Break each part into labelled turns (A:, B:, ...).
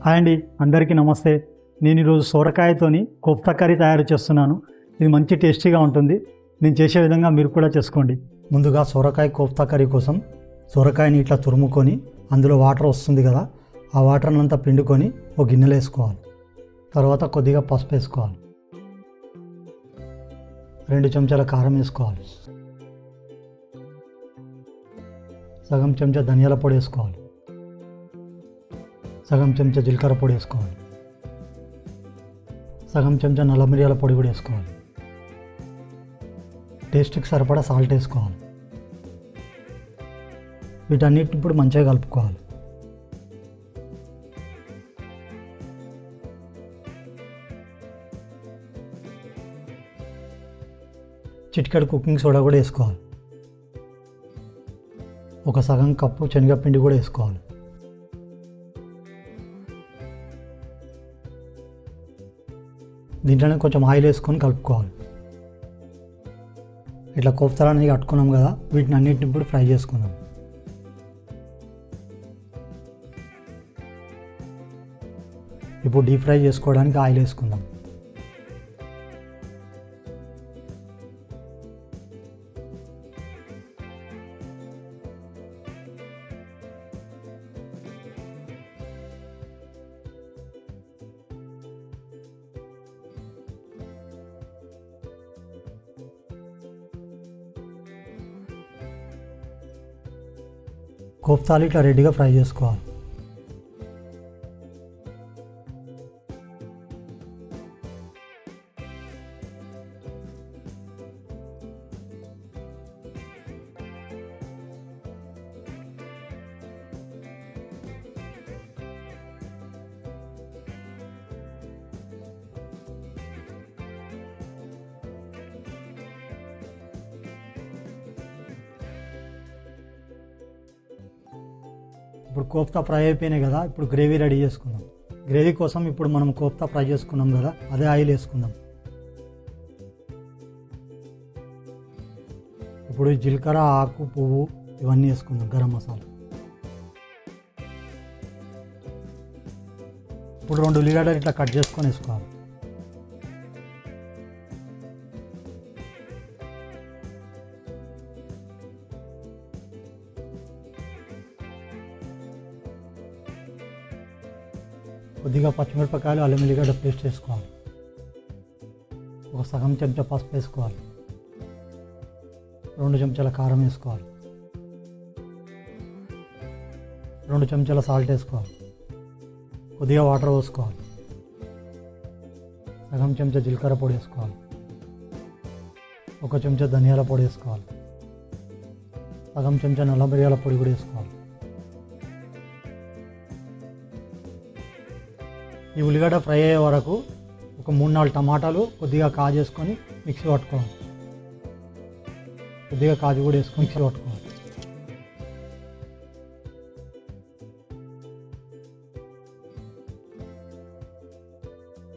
A: Hi అండి, అందరికీ నమస్తే. నేను ఈరోజు సొరకాయతోని కోఫ్తా కర్రీ తయారు చేస్తున్నాను. ఇది మంచి టేస్టీగా ఉంటుంది. నేను చేసే విధంగా మీరు కూడా చేసుకోండి. ముందుగా సొరకాయ కోఫ్తా కర్రీ కోసం సొరకాయని ఇట్లా తురుముకొని అందులో వాటర్ వస్తుంది కదా, ఆ వాటర్ని అంతా పిండుకొని ఒక గిన్నెలో వేసుకోవాలి. తర్వాత కొద్దిగా పసుపు వేసుకోవాలి, 2 చెంచాల కారం వేసుకోవాలి, సగం చెంచా ధనియాల పొడి వేసుకోవాలి, సగం చెంచా జీలకర్ర పొడి వేసుకోవాలి, సగం చెంచా నల్ల మిరియాల పొడి కూడా వేసుకోవాలి. టేస్ట్కి సరిపడా సాల్ట్ వేసుకోవాలి. వీటన్నిటిని ఇప్పుడు మంచిగా కలుపుకోవాలి. చిటికెడు కుకింగ్ సోడా కూడా వేసుకోవాలి. ఒక సగం కప్పు శనగపిండి కూడా వేసుకోవాలి. దీంట్లోనే కొంచెం ఆయిల్ వేసుకొని కలుపుకోవాలి. ఇట్లా కోఫ్తాలని కట్టుకున్నాం కదా, వీటిని అన్నిటిని ఇప్పుడు ఫ్రై చేసుకుందాం. ఇప్పుడు డీప్ ఫ్రై చేసుకోవడానికి ఆయిల్ వేసుకుందాం. కోఫ్తాలు ఇట్లా రెడీగా ఫ్రై చేసుకోవాలి. ఇప్పుడు కోఫ్తా ఫ్రై అయిపోయినాయి కదా, ఇప్పుడు గ్రేవీ రెడీ చేసుకుందాం. గ్రేవీ కోసం ఇప్పుడు మనం కోఫ్తా ఫ్రై చేసుకున్నాం కదా, అదే ఆయిల్ వేసుకుందాం. ఇప్పుడు జీలకర్ర, ఆకు, పువ్వు ఇవన్నీ వేసుకుందాం. గరం మసాలా. ఇప్పుడు 2 ఉల్లిగడ్డలు ఇట్లా కట్ చేసుకొని వేసుకోవాలి. కొద్దిగా పచ్చిమిరపకాయలు, అల్లం వెల్లిగడ్డ పేస్ట్ వేసుకోవాలి. ఒక సగం చెంచా పసుపు వేసుకోవాలి. 2 చెంచాల కారం వేసుకోవాలి. 2 చెంచాల సాల్ట్ వేసుకోవాలి. కొద్దిగా వాటర్ పోసుకోవాలి. సగం చెంచా జీలకర్ర పొడి వేసుకోవాలి. 1 చెంచా ధనియాల పొడి వేసుకోవాలి. సగం చెంచా నల్ల మిరియాల పొడి కూడా వేసుకోవాలి. ఈ ఉల్లిగడ్డ ఫ్రై అయ్యే వరకు ఒక 3-4 టమాటాలు కొద్దిగా కాజు వేసుకొని మిక్సీ పట్టుకోవాలి. కొద్దిగా కాజు కూడా వేసుకొని మిక్సీ పట్టుకోవాలి.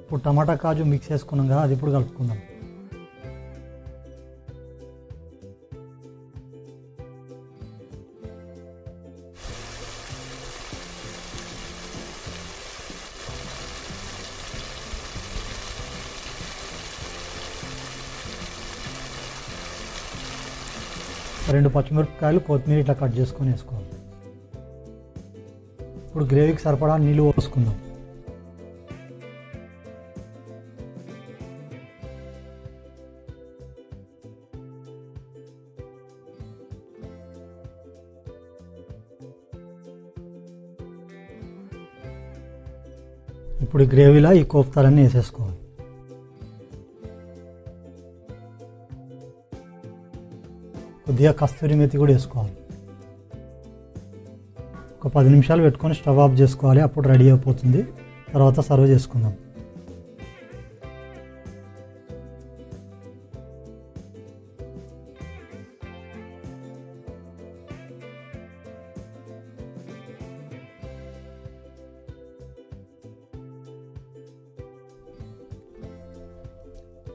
A: ఇప్పుడు టమాటా కాజు మిక్స్ చేసుకున్నాం కదా, అది ఇప్పుడు కలుపుకుందాం. రెండు పచ్చిమిరపకాయలు, కొత్తిమీర ఇట్లా కట్ చేసుకొని వేసుకోవాలి. ఇప్పుడు గ్రేవీకి సరిపడా నీళ్ళు పోసుకుందాం. ఇప్పుడు గ్రేవీలో ఈ కోఫ్తాలన్నీ వేసేసుకోవాలి. కొద్దిగా కస్తూరి మెతి కూడా వేసుకోవాలి. ఒక 10 నిమిషాలు పెట్టుకొని స్టవ్ ఆఫ్ చేసుకోవాలి. అప్పుడు రెడీ అయిపోతుంది. తర్వాత సర్వ్ చేసుకుందాం.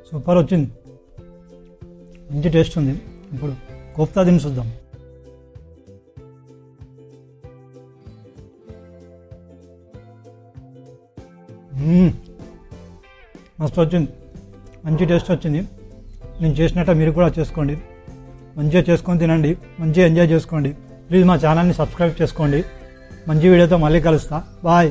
A: సూపర్ వచ్చింది, మంచి టేస్ట్ ఉంది. ఇప్పుడు కోఫ్తా తిని చూద్దాం. మస్తు వచ్చింది, మంచి టేస్ట్ వచ్చింది. నేను చేసినట్టు మీరు కూడా చేసుకోండి, మంచిగా చేసుకొని తినండి, మంచిగా ఎంజాయ్ చేసుకోండి. ప్లీజ్ మా ఛానల్ని సబ్స్క్రైబ్ చేసుకోండి. మంచి వీడియోతో మళ్ళీ కలుస్తా. బాయ్.